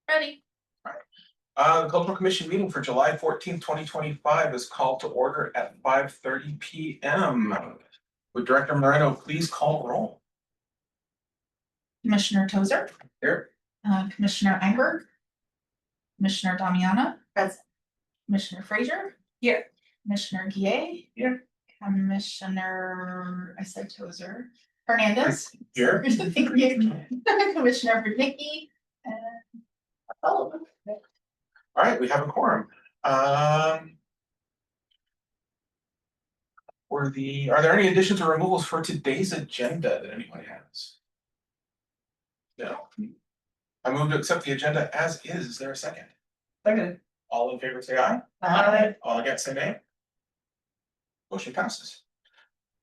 Ready. The Cultural Commission meeting for July 14th, 2025 is called to order at 5:30 p.m. Would Director Moreno please call the roll? Commissioner Tozer, Here. Commissioner Engberg, Commissioner Damiana, Present. Commissioner Frazier, Here. Commissioner Guillet, Here. Commissioner, I said Tozer, Hernandez. Here. Commissioner Verdicki, and all All right, we have a quorum. Are there any additions or removals for today's agenda that anyone has? No. I move to accept the agenda as is. Is there a second? Second. All in favor say aye. Aye. All against say nay. Motion passes.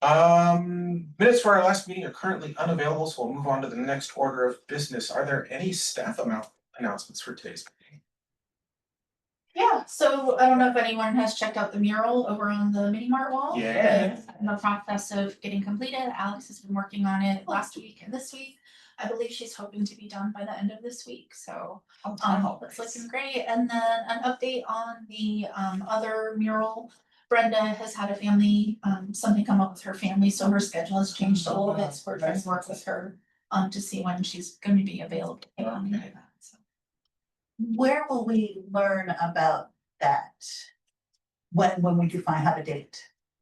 Minutes for our last meeting are currently unavailable, so we'll move on to the next order of business. Are there any staff announcements for today's meeting? Yeah, so I don't know if anyone has checked out the mural over on the mini mart wall. Yeah. It's in the process of getting completed. Alex has been working on it last week and this week. I believe she's hoping to be done by the end of this week, so it's looking great. And then an update on the other mural. Brenda has had a family, something come up with her family, so her schedule has changed a little bit, so we're trying to work with her to see when she's going to be available. Okay. So. Where will we learn about that? When we do find out a date?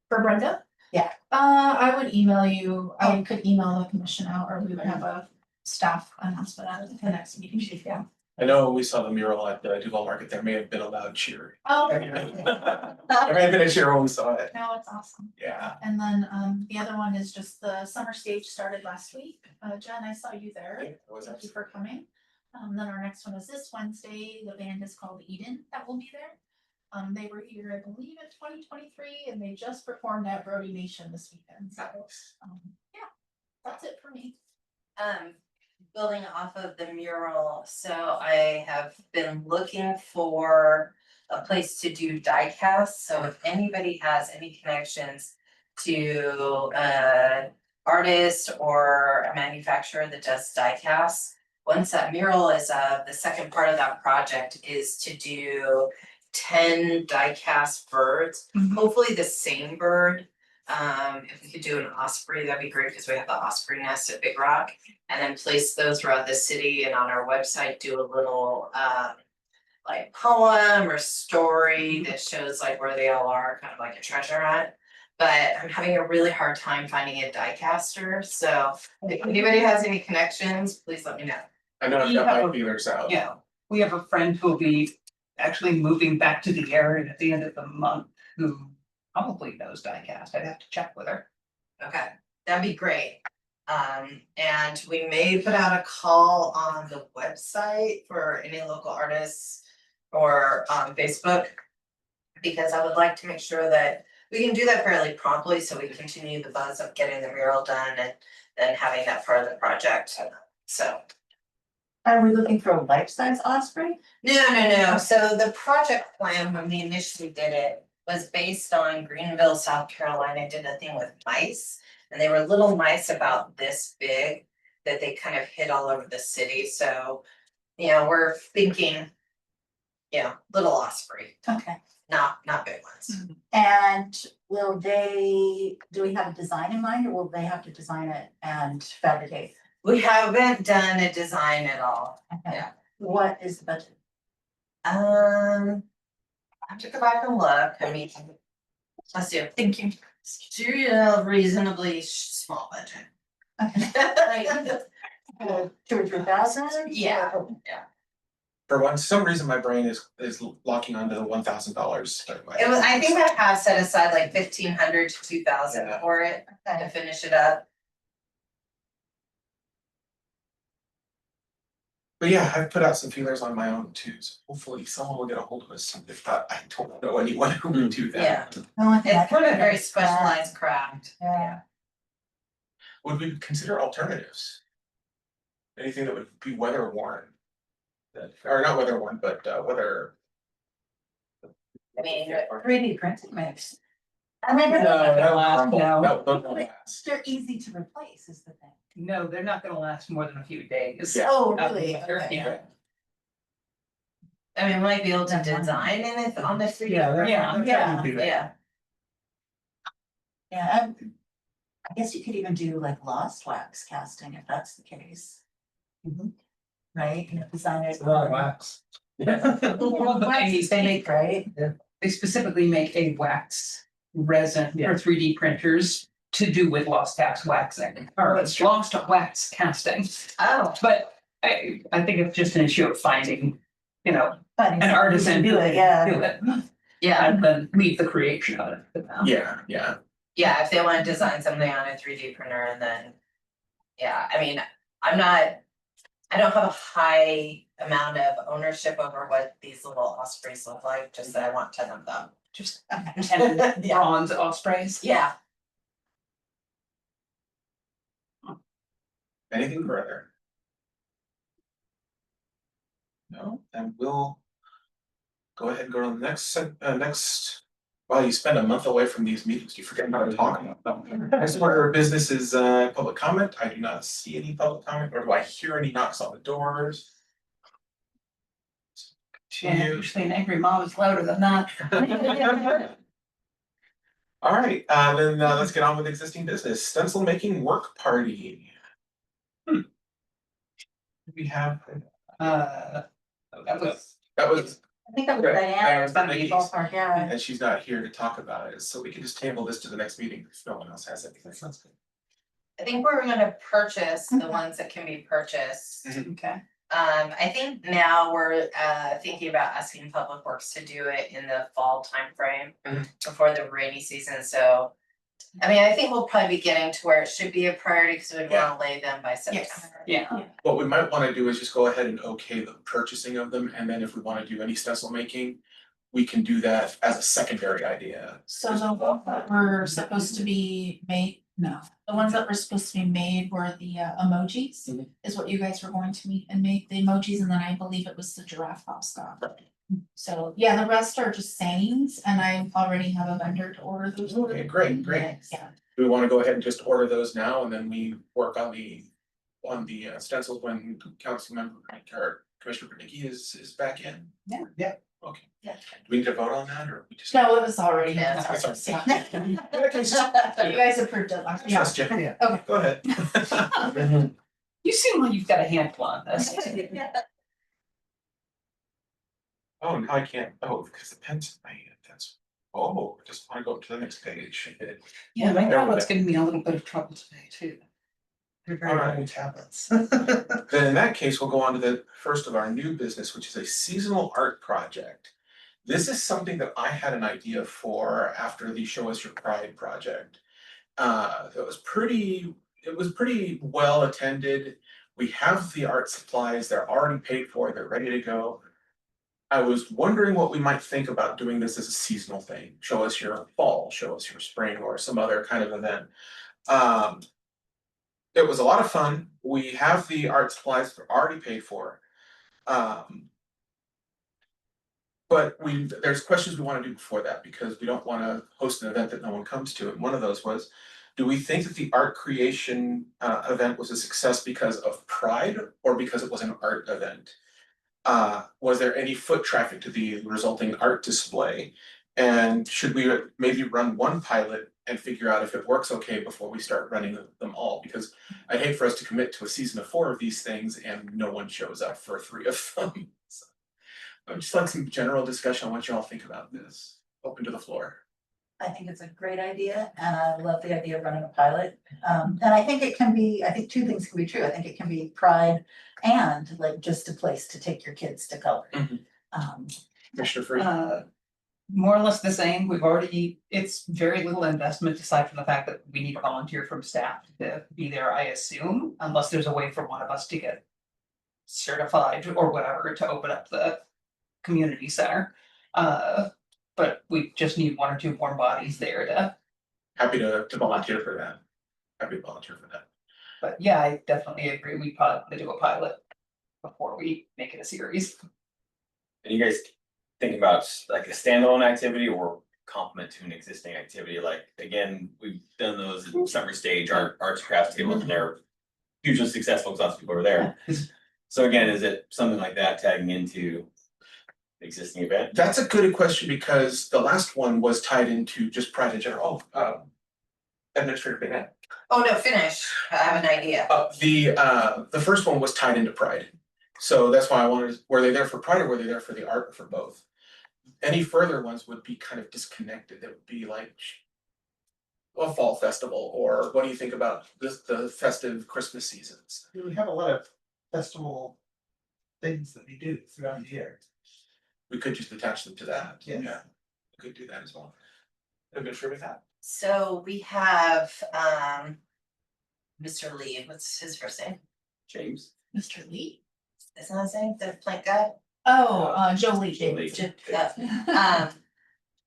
For Brenda? Yeah. I would email you, I could email the commission out, or we would have a staff announcement at the next meeting, yeah. I know when we saw the mural at the Duvall Market, there may have been a loud cheer. Oh. There may have been a cheer when we saw it. No, it's awesome. Yeah. And then the other one is just the summer stage started last week. Jen, I saw you there. Thank you for coming. Then our next one is this Wednesday. The band is called Eden that will be there. They were here, I believe, in 2023, and they just performed at Brody Nation this weekend. So yeah, that's it for me. Building off of the mural, so I have been looking for a place to do die casts. So if anybody has any connections to an artist or a manufacturer that does die casts, once that mural is up, the second part of that project is to do 10 die cast birds, hopefully the same bird. If we could do an osprey, that'd be great because we have the osprey nest at Big Rock, and then place those throughout the city and on our website, do a little like poem or story that shows like where they all are, kind of like a treasure hunt. But I'm having a really hard time finding a die caster. So if anybody has any connections, please let me know. I know I've got my feelers out. Yeah, we have a friend who will be actually moving back to the area at the end of the month who probably knows diecast. I'd have to check with her. Okay, that'd be great. And we may put out a call on the website for any local artists or on Facebook. Because I would like to make sure that we can do that fairly promptly so we continue the buzz of getting the mural done and then having that part of the project. So. Are we looking for a life-size osprey? No. So the project plan, when we initially did it, was based on Greenville, South Carolina, did a thing with mice. And they were little mice about this big that they kind of hid all over the city. So, we're thinking, little osprey, Okay. not big ones. And do we have a design in mind, or will they have to design it and fabricate? We haven't done a design at all. Okay. Yeah. What is the budget? I have to go back and look. I mean, let's see, I'm thinking, reasonably small budget. Okay. 2 or 3,000? Yeah. For some reason, my brain is locking onto the $1,000. It was, I think I have set aside like 1,500 to 2,000 for it to finish it up. But yeah, I've put out some feelers on my own too. So hopefully someone will get a hold of us. If not, I don't know anyone who would do that. It's kind of a very specialized craft. Yeah. Would we consider alternatives? Anything that would be weather worn? Or not weather worn, but weather. I mean, 3D printed makes. No, don't last. They're easy to replace is the thing. No, they're not gonna last more than a few days. Yeah. Oh, Out in really? winter, Okay. yeah. I mean, we might be able to design in it on the 3D. Yeah, Yeah. do that. Yeah, Yeah, I guess you could even do like lost wax casting if that's the case. Mhm. Right, you know, designers. wax. Well, Waxes they make, right? They specifically make a wax resin Yeah. for 3D printers to do with lost waxing, or lost wax casting. oh, But I think it's just an issue of finding, you know, Finding an someone who artisan can who do can it, yeah. do it, yeah, and then leave the creation of it to them. Yeah, yeah. yeah, if they wanna design something on a 3D printer and then. Yeah, I mean, I don't have a high amount of ownership over what these little ospreys look like, just that I want 10 of them. Just 10 Yeah. bronze ospreys. Yeah, Anything further? No, then we'll go ahead and go to the next. Wow, you spend a month away from these meetings, you forget how to talk about them. Next order of business is public comment. I do not see any public comment, or do I hear any knocks on the doors? And Continue. usually an angry mom is louder than that. All right, then let's get on with existing business. Stencil making work party. We have, That was, that was, I think that was Okay. Diane. That was Nikki's. Ballpark, yeah. and she's not here to talk about it, so we can just table this to the next meeting if no one else has anything. Sounds good. I think we're gonna purchase the ones that can be purchased. okay. I think now we're thinking about asking Public Works to do it in the fall timeframe. Mhm. Before the rainy season, so. I mean, I think we'll probably be getting to where it should be a priority, because we'd wanna lay them by September. Yeah. What we might wanna do is just go ahead and okay the purchasing of them, and then if we wanna do any stencil making, we can do that as a secondary idea. So the ones that were supposed to be made, no, the ones that were supposed to be made were the emojis. Mhm. Is what you guys were going to meet and make the emojis, and then I believe it was the giraffe mascot. So, yeah, the rest are just sayings, and I already have a vendor to order those. Okay, great, great. Yeah, Do we wanna go ahead and just order those now, and then we work on the stencils when council member or Commissioner Bernicki is back in? Yeah. Yeah, okay. Yeah. Do we need to vote on that, or we just? no, it was already. Yeah, it's already- You guys approved it last year. Trust you. Okay. Go ahead. You seem like you've got a handle on this. Oh, now I can't, because the pen's in my hand, that's, oh, I just wanna go to the next page. Yeah, my There we tablet's go. giving me a little bit of trouble today too. They're very Alright. old tablets. Then in that case, we'll go on to the first of our new business, which is a seasonal art project. This is something that I had an idea for after the Show Us Your Pride project. It was pretty well attended. We have the art supplies, they're already paid for, they're ready to go. I was wondering what we might think about doing this as a seasonal thing. Show us your fall, show us your spring, or some other kind of event. It was a lot of fun. We have the art supplies that are already paid for. But there's questions we want to do before that, because we don't want to host an event that no one comes to. And one of those was, do we think that the art creation event was a success because of Pride or because it was an art event? Was there any foot traffic to the resulting art display? And should we maybe run one pilot and figure out if it works okay before we start running them all? Because I'd hate for us to commit to a season of 4 of these things and no one shows up for 3 of them. So, I'd just like some general discussion on what y'all think about this. Open to the floor. I think it's a great idea, and I love the idea of running a pilot. And I think it can be, I think 2 things can be true. I think it can be pride and like just a place to take your kids to color. Mhm. Commissioner Free. More or less the same. We've already, it's very little investment aside from the fact that we need a volunteer from staff to be there, I assume, unless there's a way for one of us to get certified or whatever to open up the community center. But we just need 1 or 2 more bodies there to, Happy to volunteer for that. Happy to volunteer for that. but yeah, I definitely agree. We probably want to do a pilot before we make it a series. And you guys thinking about like a standalone activity or complement to an existing activity? Like, again, we've done those at summer stage, arts and crafts tables, and they're hugely successful because lots of people are there. So again, is it something like that tagging into existing event? That's a good question because the last one was tied into just Pride in general. Administrator Bennett. Oh, no, finish. I have an idea. The first one was tied into Pride. So that's why I wanted, were they there for Pride or were they there for the art or for both? Any further ones would be kind of disconnected. It would be like a fall festival, or what do you think about the festive Christmas seasons? We have a lot of festival things that we do throughout the year. We could just attach them to that. Yes. Yeah, we could do that as well. I'm good for with that. So we have, Mr. Lee, what's his first name? James? Mr. Lee? Isn't that his name, the plant guy? Oh, Jolie. Jolie.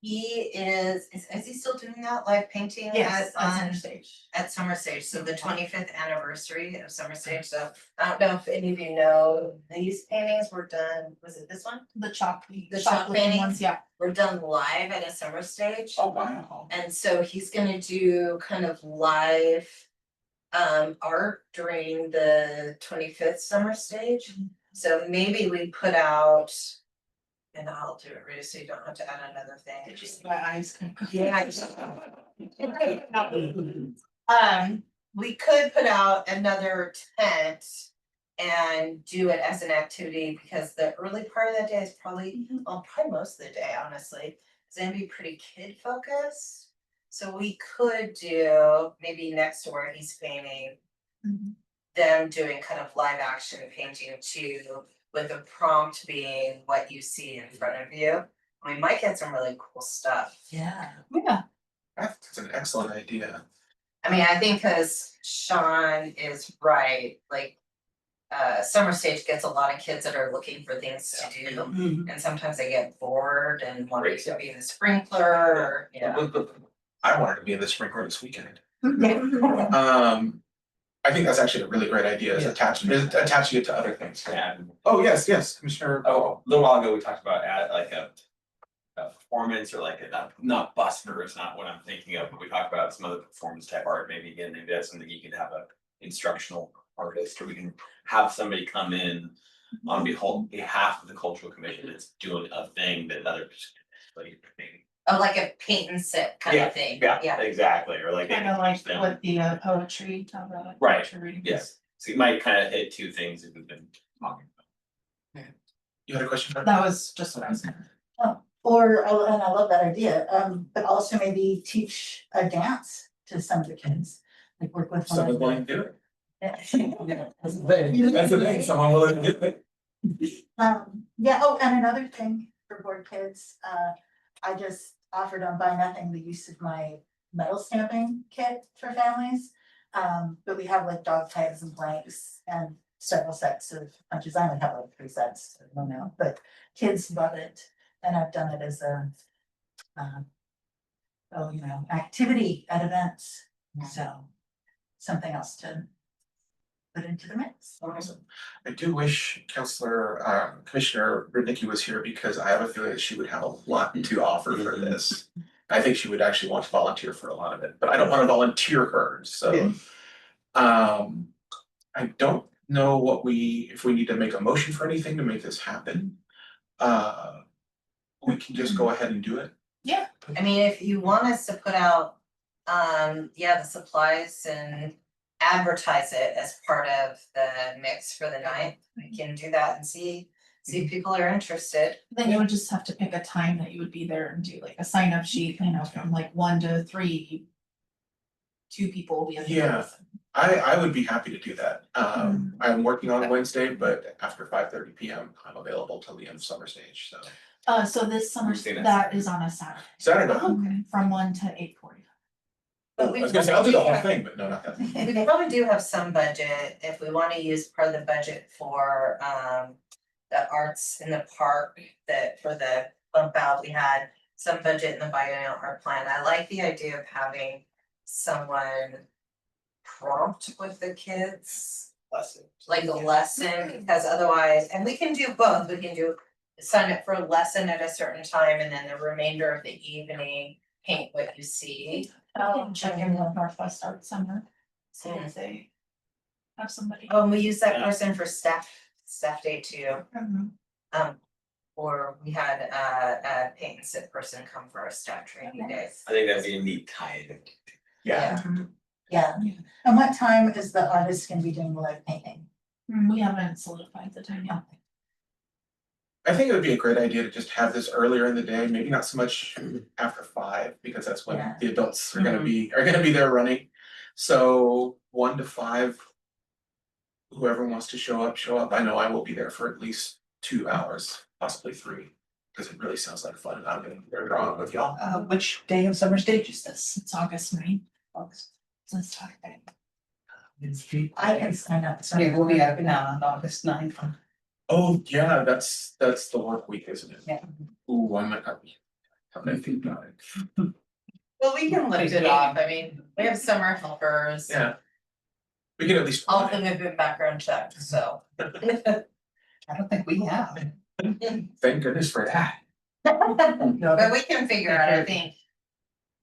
He is he still doing that live painting Yes, on at center stage. at Summer Stage, so the 25th anniversary of Summer Stage, so I don't know if any of you know, these paintings were done, was it this one? The chalk. The chalk looking paintings? ones, yeah. Were done live at a Summer Stage. Oh, wow. And so he's gonna do kind of live art during the 25th Summer Stage. So maybe we put out, and I'll do it really so you don't have to add another thing. Did you see my eyes? Yeah, I just. We could put out another tent and do it as an activity, because the early part of that day is probably, well, probably most of the day, honestly, is gonna be pretty kid focused. So we could do, maybe next to where he's painting, Mhm. them doing kind of live action painting too, with the prompt being what you see in front of you. We might get some really cool stuff. Yeah. Yeah. That's an excellent idea. I mean, I think because Sean is right, like. Summer Stage gets a lot of kids that are looking for things to do, Mhm. and sometimes they get bored and want Great. to be in the sprinkler, or, you know. I wanted to be in the sprinkler this weekend. I think that's actually a really great idea, is Yeah. attaching it to other things. Yeah. Oh, yes, Commissioner. Oh, a little while ago, we talked about like a performance or like a, not busker is not what I'm thinking of, but we talked about some other performance type art, maybe that's something you can have a instructional artist, or we can have somebody come in on behalf of the cultural commission that's doing a thing that others like. Oh, like a paint and sip kind of thing, Yeah, exactly, or like. Kind of like what the poetry, Right, poetry reading. yes, so you might kind of hit two things that we've been talking about. You had a question? Barbara? That was just what I was gonna. Or, and I love that idea, but also maybe teach a dance to some of the kids, like work with. Someone willing to do it? That's That's the thing, someone willing to do it. Yeah, oh, and another thing for board kids, I just offered on Buy Nothing the use of my metal stamping kit for families. But we have like dog tags and blanks and several sets of punches. I only have like 3 sets, I don't know, but kids love it. And I've done it as a, activity at events, so something else to put into the mix. Awesome. I do wish Commissioner Rudnicki was here, because I have a feeling that she would have a lot to offer for this. I think she would actually want to volunteer for a lot of it, but I don't want to volunteer her, so. I don't know if we need to make a motion for anything to make this happen. We can just go ahead and do it. Yeah. I mean, if you want us to put out, the supplies and advertise it as part of the mix for the night, we can do that and see if people are interested. Then you would just have to pick a time that you would be there and do like a sign up sheet, from like 1 to 3. 2 people will be at the Yeah. booth. I would be happy to do that. I'm working on Wednesday, but after 5:30 PM, I'm available till the end of summer stage, so. So this summer, Tuesday, that's- that is on a Saturday. Saturday. Okay, from 1 to 8:40. But I we was gonna say, I'll do the whole probably thing, but no, not that. We probably do have some budget, if we wanna use part of the budget for, the arts in the park, that for the bump out, we had some budget in the biennial art plan. I like the idea of having someone prompt with the kids, Lesson. like a lesson, because otherwise, and we can do both, we can do sign up for a lesson at a certain time, and then the remainder of the evening, paint what you see. I'll check in with Northwest Art Center, see if they have somebody. Oh, and we use that Yeah. person for staff day too. Mhm. Or we had a paint and sip person come for our staff training days. I think that'd be a neat tie-in. Yeah, Yeah, and what time is the artist gonna be doing the live painting? We haven't solidified the time yet. I think it would be a great idea to just have this earlier in the day, maybe not so much after 5, because that's when Yeah. the adults are gonna be there running. So 1 to 5. Whoever wants to show up, show up. I know I will be there for at least 2 hours, possibly 3, because it really sounds like fun and I'm gonna be there drawing with y'all. Which day of summer stage is this? It's August 9th. August. So it's Saturday. It's cheap. I can sign up. so- Yeah, we'll be out of town on August 9th. Oh, yeah, that's the work week, isn't it? Yeah. Ooh, I might not be. How many think about it? Well, we can lift it off, I mean, we have summer helpers. Yeah. We can at least. All of them have been background checked, so. I don't think we have. Thank goodness for that. No, But we can figure out, I think,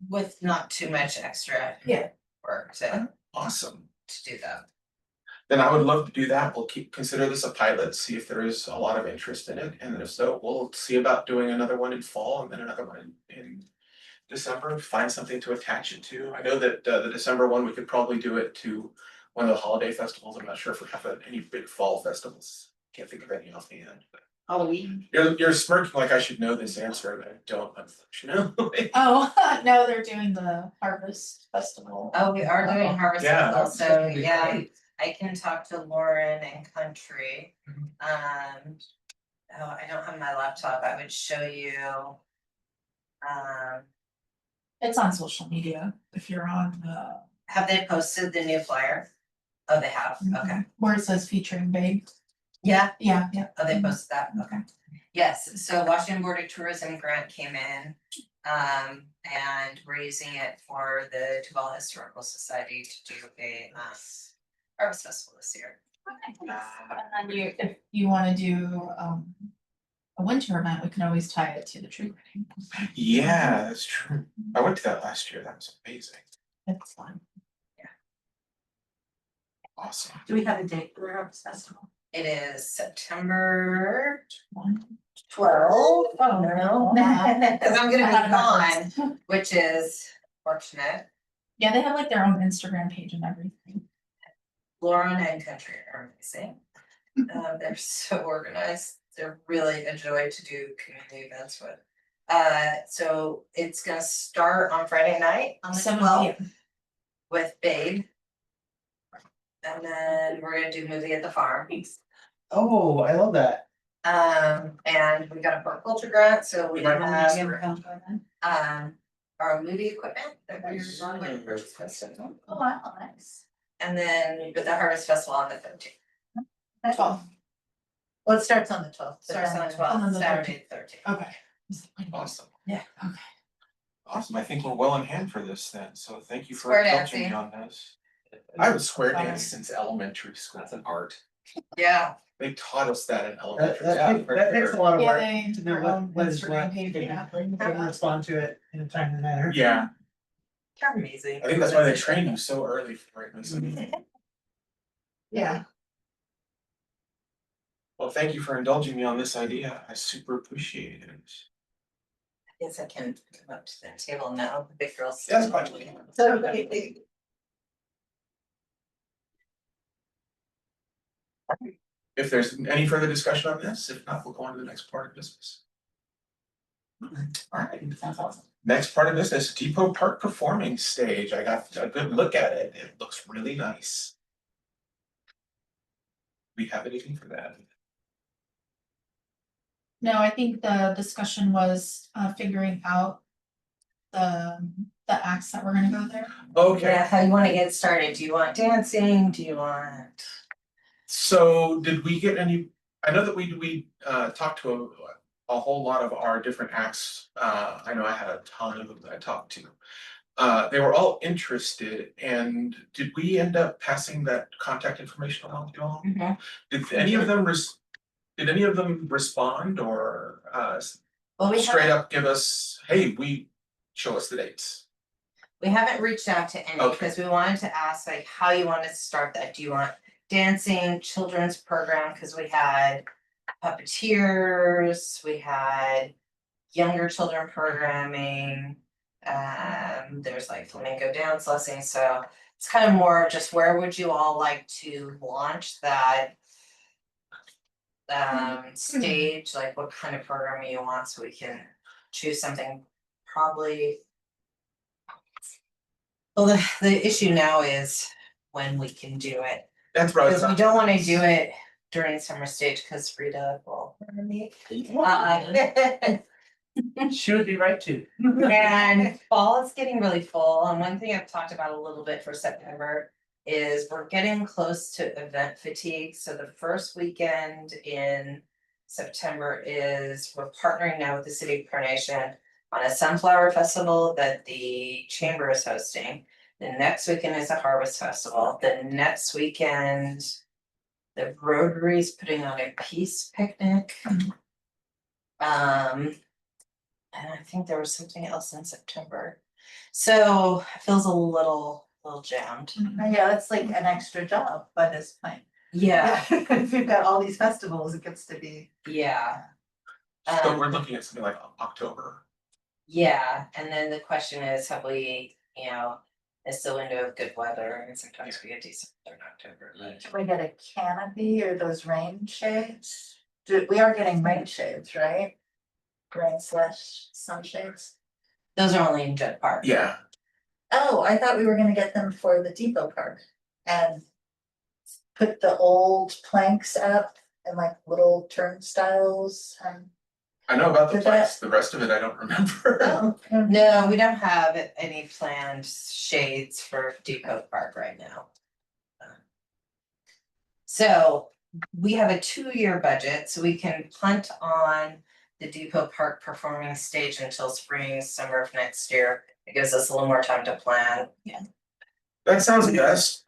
with not too much extra. Yeah. Work to Awesome. do that. Then I would love to do that. We'll consider this a pilot, see if there is a lot of interest in it, and then if so, we'll see about doing another one in fall and then another one in December, find something to attach it to. I know that the December one, we could probably do it to one of the holiday festivals. I'm not sure if we have any big fall festivals. Can't think of any offhand. Halloween. You're smirking like I should know this answer, but I don't, unfortunately. Oh, no, they're doing the Harvest Festival. Oh, we are doing harvest Yeah. festival, so yeah, I can talk to Lauren and Country. Oh, I don't have my laptop, I would show you. It's on social media if you're on the. Have they posted the new flyer? Oh, they have, okay, Where it says featuring Babe. yeah, Yeah. oh, they posted that, okay. Yes, so Washington Board of Tourism grant came in, and we're using it for the Duvall Historical Society to do a harvest festival this year. And then if you wanna do a winter event, we can always tie it to the tree lighting. Yeah, that's true. I went to that last year. That was amazing. It's fun. Awesome. Do we have a date for the Harvest Festival? It is September One. 12th. Oh, No, cause I'm gonna be gone, which is fortunate. Yeah, they have like their own Instagram page and everything. Lauren and Country are amazing. They're so organized. They're really a joy to do community events with. So it's gonna start on Friday night on the 7 12th p.m. with Babe. And then we're gonna do movie at the farm. Oh, I love that. And we got a permaculture grant, so we Right. have our movie equipment that we're on with Harvest Festival. Oh, wow, nice. And then with the Harvest Festival on the 13th. 12. Well, it starts on the 12th. but Starts on then- the 12th, on the Saturday the 13th. Okay. Awesome. Yeah, okay. Awesome. I think we're well in hand for this then. So thank you for Square indulging me dancing. on this. I was square Fine. danced since elementary school. That's an art. Yeah, They taught us that in That, elementary. that takes a lot of Yeah, work they. to know their what, own what is Instagram what, page, yeah. and respond to it in a timely manner. Yeah, you're amazing. I think that's why they train you so early for it. Lisa. Yeah. Well, thank you for indulging me on this idea. I super appreciate it. Yes, I can come up to the table now, the big girls. That's fine. So, If there's any further discussion on this, if not, we'll go on to the next part of business. All right. Sounds awesome. Next part of business, Depot Park Performing Stage. I got a good look at it. It looks really nice. We have anything for that? No, I think the discussion was figuring out the acts that were gonna go there. Okay, yeah, how you wanna get started? Do you want dancing? Do you want? so did we get any, I know that we talked to a whole lot of our different acts. I know I had a ton of them that I talked to. They were all interested, and did we end up passing that contact information along to you all? Did any of them respond or Well, we straight haven't, up give us, hey, show us the dates? we haven't reached out to any, Okay. because we wanted to ask like how you want to start that. Do you want dancing, children's program? Cause we had puppeteers, we had younger children programming. There's like flamenco dance lessons, so it's kind of more just where would you all like to launch that? Stage, like what kind of programming you want, so we can choose something probably. Well, the issue now is when we can do it, That's what I was. because we don't wanna do it during summer stage, cause Rita will. She would be right too. And fall is getting really full, and one thing I've talked about a little bit for September is we're getting close to event fatigue, so the first weekend in September is, we're partnering now with the city of Carnation on a sunflower festival that the chamber is hosting. The next weekend is a harvest festival, the next weekend the Rotary's putting on a peace picnic. And I think there was something else in September. So it feels a little jammed. Yeah, it's like an extra job by this point. Yeah, If you've got all these festivals, it gets to be. yeah. So we're looking at something like October. Yeah, and then the question is, have we, it's the window of good weather, and sometimes we get decent weather in October, but. Can we get a canopy or those rain shades? We are getting rain shades, right? Rain slash sunshades. Those are only in Judd Park. Yeah, Oh, I thought we were gonna get them for the depot park and put the old planks up and like little turnstiles and. I know about the Is that- place, the rest of it I don't remember. Oh, No, we don't have any planned shades for Depot Park right now. So we have a 2-year budget, so we can punt on the Depot Park performing stage until spring, summer of next year. It gives us a little more time to plan. That sounds best.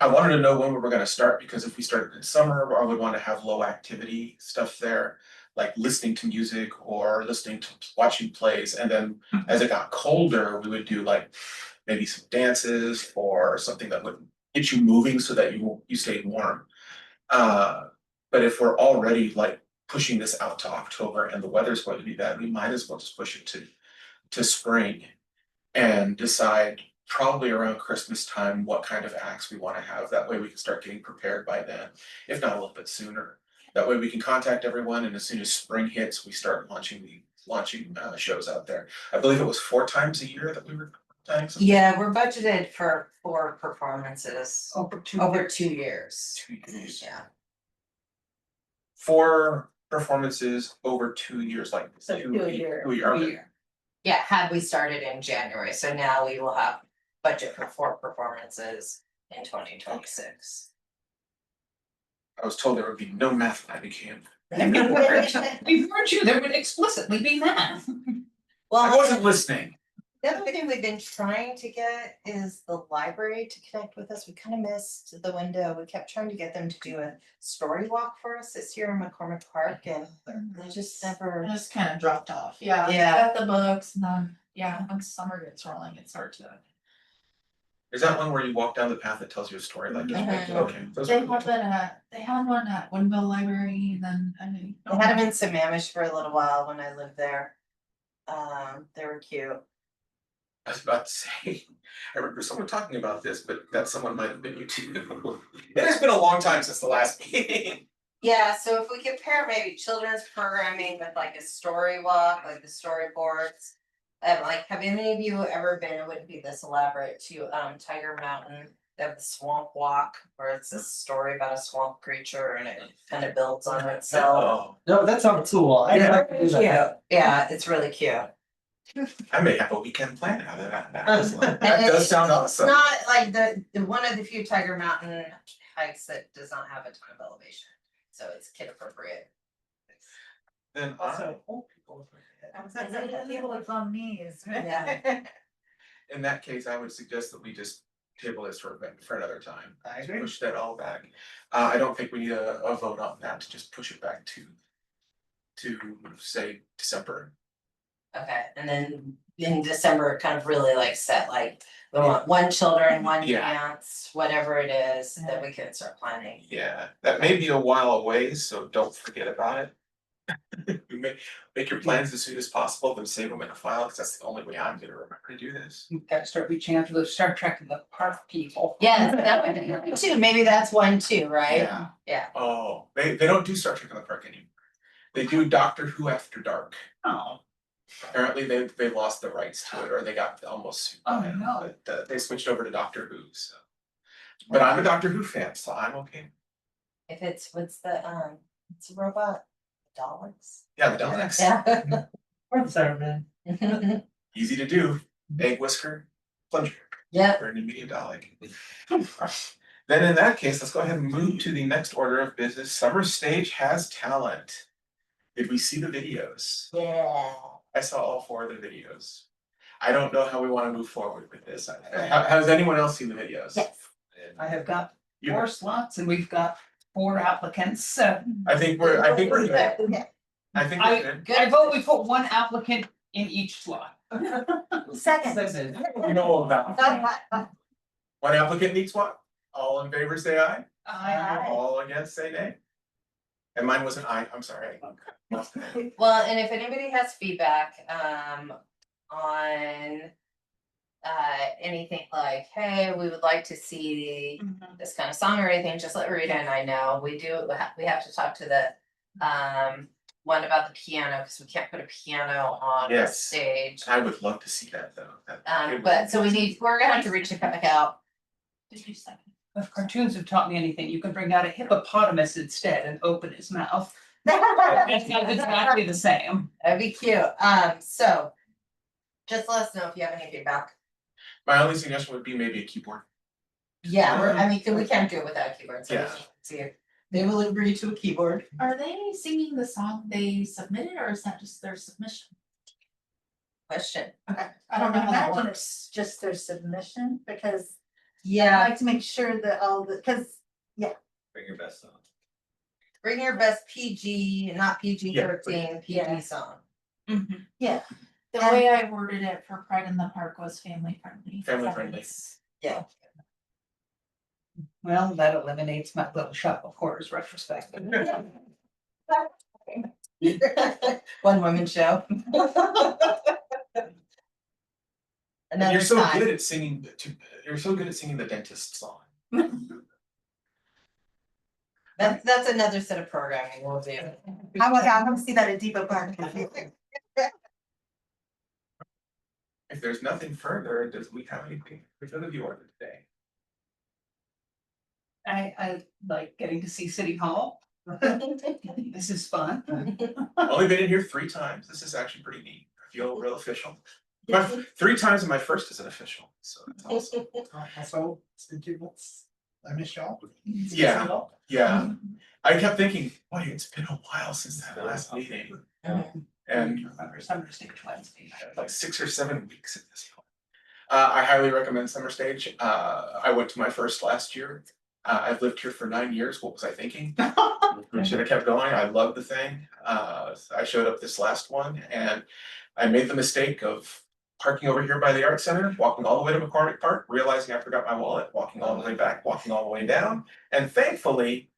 I wanted to know when we were gonna start, because if we started in summer, I would wanna have low activity stuff there. Like listening to music or watching plays, and then as it got colder, we would do like maybe some dances or something that would get you moving so that you stayed warm. But if we're already like pushing this out to October and the weather's going to be bad, we might as well just push it to spring. And decide probably around Christmas time what kind of acts we wanna have, that way we can start getting prepared by then, if not a little bit sooner. That way we can contact everyone, and as soon as spring hits, we start launching shows out there. I believe it was 4 times a year that we were planning something. Yeah, we're budgeted for 4 performances Over over 2 years. 2 years. Yeah, 4 performances over 2 years, like So two 2 a year. okay. yeah, had we started in January, so now we will have budget for 4 performances in 2026. I was told there would be no math when I became. We warned you, there would explicitly be math. Well, I wasn't listening. the other thing we've been trying to get is the library to connect with us. We kind of missed the window. We kept trying to get them to do a story walk for us this year in McCormick Park, and they just never. It just kind of dropped off, yeah. Yeah. Got the books, and then, yeah, once summer gets rolling, it's hard to. Is that one where you walk down the path that tells you a story like this? Mhm. Okay. those They are cool. have it at, they had one at Woodville Library, and then, I mean. They had them in Sammamish for a little while when I lived there. They were cute. I was about to say, I remember someone talking about this, but that someone might have been you too. It has been a long time since the last meeting. Yeah, so if we could pair maybe children's programming with like a story walk, like the storyboards. Like, have any of you ever been, it wouldn't be this elaborate, to Tiger Mountain? They have the swamp walk, where it's a story about a swamp creature and it kind of builds on itself. Oh, No, that sounds cool. I Yeah. like to do that. Yeah, it's really cute. I may have a weekend plan out of that. And That does sound It's awesome. not like the one of the few Tiger Mountain hikes that does not have a ton of elevation, so it's kid appropriate. Then Also, old people. I was gonna say, people with long knees. Yeah. in that case, I would suggest that we just table this for another time. I agree. Push that all back. I don't think we need a vote on that to just push it back to say December. Okay, and then in December, kind of really like set, like, we want one children, one Yeah. dance, whatever it is, that we can start planning. Yeah, that may be a while away, so don't forget about it. Make your plans as soon as possible, then save them in a file, because that's the only way I'm gonna remember to do this. We've got to start reaching out to those Star Trek and the park people. Yeah, that would be too, maybe that's one too, right? Yeah. Yeah. Oh, they don't do Star Trek in the Park anymore. They do Doctor Who After Dark. Oh, Apparently they lost the rights to it, or they got almost sued by Oh, it, no. but they switched over to Doctor Who, so. But I'm a Doctor Who fan, so I'm okay. If it's, what's it's a robot, Daleks? Yeah, the Daleks, Yeah. Or the Cyberman. easy to do, egg whisker, plunger. Yep, For an immediate Dalek. Then in that case, let's go ahead and move to the next order of business. Summer Stage has talent. Did we see the videos? yeah. I saw all 4 of the videos. I don't know how we want to move forward with this. Has anyone else seen the videos? Yes. I have got You- 4 slots and we've got 4 applicants, so I think we're good. Yeah. I think we're good. I vote we put 1 applicant in each slot. Second. You know about. One applicant needs one. All in favor, say aye. I, All against, say nay. And mine was an aye, I'm sorry. Well, and if anybody has feedback, on. Anything like, hey, we would like to see this kind of song or anything, just let Rita and I know. We have to talk to the, one about the piano, cause we can't put a piano on the Yes. stage. I would love to see that though. But so we're gonna have to reach back out. Did you second? if cartoons have taught me anything, you can bring out a hippopotamus instead and open his mouth. It's exactly the same. That'd be cute, so. Just let us know if you have any feedback. My only suggestion would be maybe a keyboard. Yeah, we can't do it without a keyboard, so we Yeah. should see if they will agree to a keyboard. Are they singing the song they submitted, or is that just their submission? Question. I don't know how that imagine works. it's just their submission, because I Yeah, like to make sure that all the, cause Bring your best on. bring your best PG, not PG-13, PG Yeah. song. yeah, The And- way I worded it for Pride in the Park was family friendly. Family friendly. Yeah. Well, that eliminates my little shop of horrors retrospective. One woman show. And Another you're so time. good at singing, you're so good at singing the dentist song. That's another set of programming we'll do. I want to see that at Depot Park. If there's nothing further, does we have anything for the order today? I like getting to see City Hall. This is fun. Only been in here 3 times. This is actually pretty neat. I feel real official. 3 times and my first as an official, so that's awesome. Also, thank you, I miss y'all. Yeah. Yeah, I kept thinking, boy, it's been a while since that last meeting. And Remember Summer Stage Wednesday. like 6 or 7 weeks at this point. I highly recommend Summer Stage. I went to my first last year. I've lived here for 9 years. What was I thinking? Should have kept going. I love the thing. I showed up this last one and I made the mistake of parking over here by the art center, walking all the way to McCormick Park, realizing I forgot my wallet, walking all the way back, walking all the way down. And thankfully,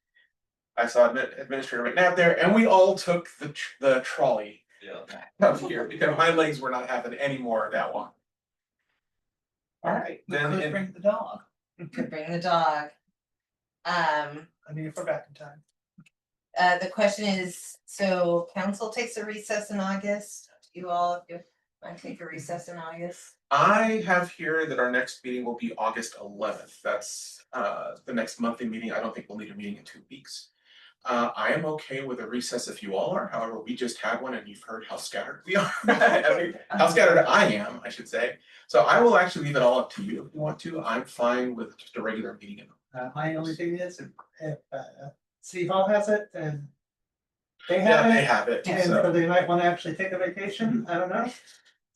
I saw Administrator McNabb there and we all took the trolley Yeah. up here because my legs were not having any more of that walk. All right, We then could in- bring the dog. Could bring the dog. I mean, if we're back in time. The question is, so council takes a recess in August, you all, if you want to take a recess in August? I have here that our next meeting will be August 11th. That's the next monthly meeting. I don't think we'll need a meeting in 2 weeks. I am okay with a recess if you all are. However, we just had one and you've heard how scattered we are. I mean, how scattered I am, I should say. So I will actually leave it all up to you if you want to. I'm fine with just a regular meeting. My only thing is, if City Hall has it, then they Yeah, have they it, have it. and So so they might wanna actually take a vacation, I don't know.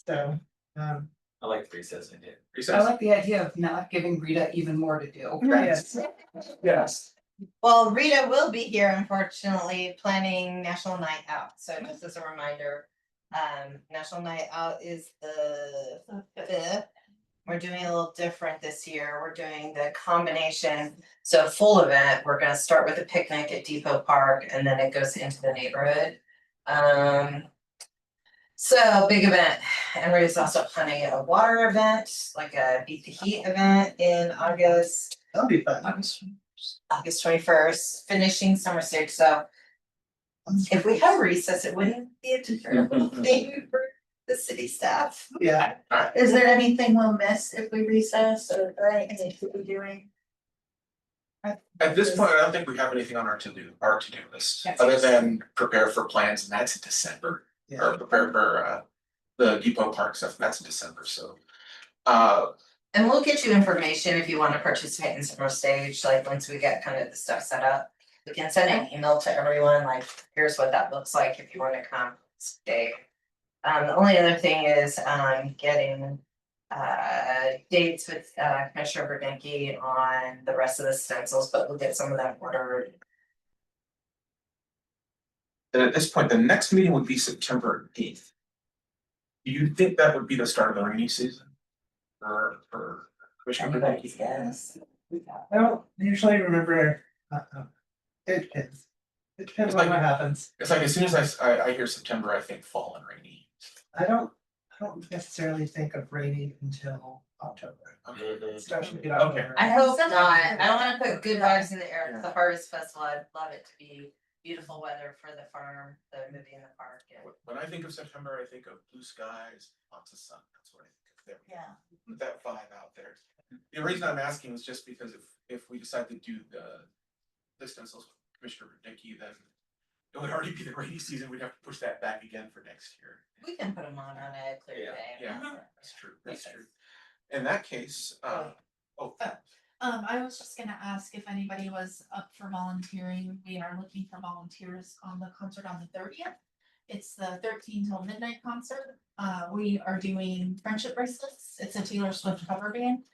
So, I like the recess idea. I recess. like the idea of not giving Rita even more to do. Yes. Yes. Well, Rita will be here unfortunately, planning National Night Out, so just as a reminder, National Night Out is the 5th. We're doing a little different this year. We're doing the combination, so full event, we're gonna start with a picnic at Depot Park and then it goes into the neighborhood. So big event, and we're also planning a water event, like a beat the heat event in August. That'll be fun. August 21st, finishing summer stage, so. If we have recess, it wouldn't be a terrible thing for the city staff. Yeah, Is there anything we'll miss if we recess or anything we should be doing? At this point, I don't think we have anything on our to-do list, That's other it. than prepare for plans, and that's in December. yeah. Or prepare for the Depot Park stuff, that's in December, so. And we'll get you information if you wanna participate in summer stage, like once we get kind of the stuff set up. We can send an email to everyone, like, here's what that looks like if you wanna come stay. The only other thing is, getting dates with Commissioner Bernanke on the rest of the stencils, but we'll get some of them ordered. And at this point, the next meeting would be September 8th. Do you think that would be the start of the rainy season? For Commissioner Anybody's Bernanke? guess. I don't usually remember, it depends. It depends on what happens. It's like as soon as I hear September, I think fall and rainy. I don't necessarily think of rainy until October. Especially in October. I hope not, I don't wanna put good vibes in the air, it's the Harvest Festival, I'd love it to be beautiful weather for the farm, the movie in the park and. When I think of September, I think of blue skies, lots of sun, that's what I think of there. Yeah. With that vibe out there. The reason I'm asking is just because if we decide to do the stencils with Commissioner Bernanke, then it would already be the rainy season, we'd have to push that back again for next year. We can put them on a clear Yeah. day. Yeah, that's true, that's true. In that case, I was just gonna ask if anybody was up for volunteering. We are looking for volunteers on the concert on the 30th. It's the 13 till midnight concert. We are doing friendship bracelets. It's a Taylor Swift cover band.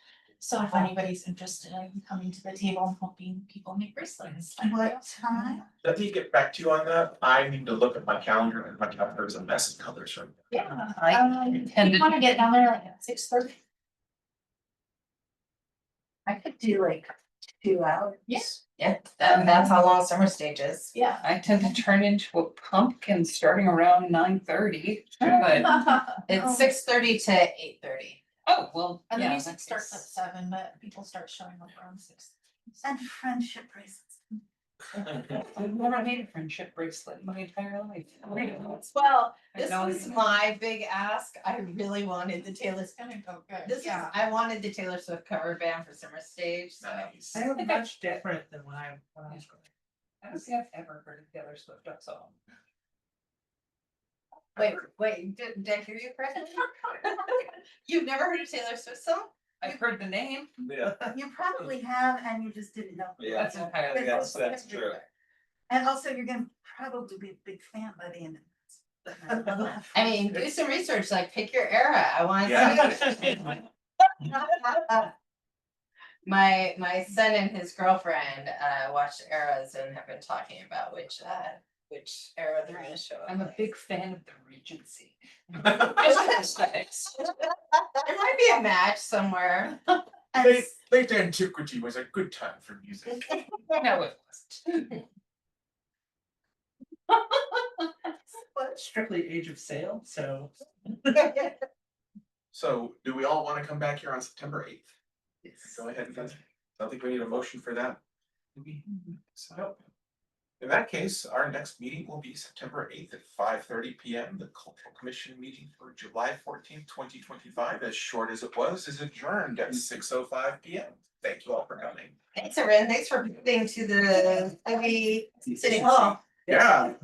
So if anybody's interested in coming to the table and helping people make bracelets. What time? let me get back to you on that, I need to look at my calendar, and my calendar is a mess of colors right now. Yeah. I You tended- wanna get down there like at 6:30? I could do like 2 hours. Yes. Yeah, that's how long summer stage is. Yeah. I tend to turn into a pumpkin starting around 9:30, but, It's 6:30 to 8:30. oh, well, And the yeah. music that starts at makes- 7, but people start showing up around 6. And friendship bracelets. I've never made a friendship bracelet in my entire life. Well, I this don't was even- my big ask, I really wanted the Taylor, It's gonna go good. this is, Yeah. I wanted the Taylor Swift cover band for summer stage, so. Nice. I am much different than when I was growing. I don't think I've ever heard a Taylor Swift song. Wait, did I hear you correctly? You've never heard a Taylor Swift song? I've heard the name. Yeah, You probably have and you just didn't know. yeah, That's entirely that's true. And also, you're gonna probably be a big fan by the end of this. I mean, do some research, like pick your era, I want Yeah. to see. My son and his girlfriend watched eras and have been talking about which era they're gonna show up. I'm a big fan of the Regency. Aesthetics. There might be a match somewhere. And Late antiquity was a good time for music. No, it wasn't. Strictly age of sale, so. So do we all wanna come back here on September 8th? Go ahead, and I don't think we need a motion for that. Do we? So, in that case, our next meeting will be September 8th at 5:30 PM. The Cultural Commission meeting for July 14th, 2025, as short as it was, is adjourned at 6:05 PM. Thank you all for coming. Thanks, everyone, thanks for coming to the Ivy City Hall. Yeah.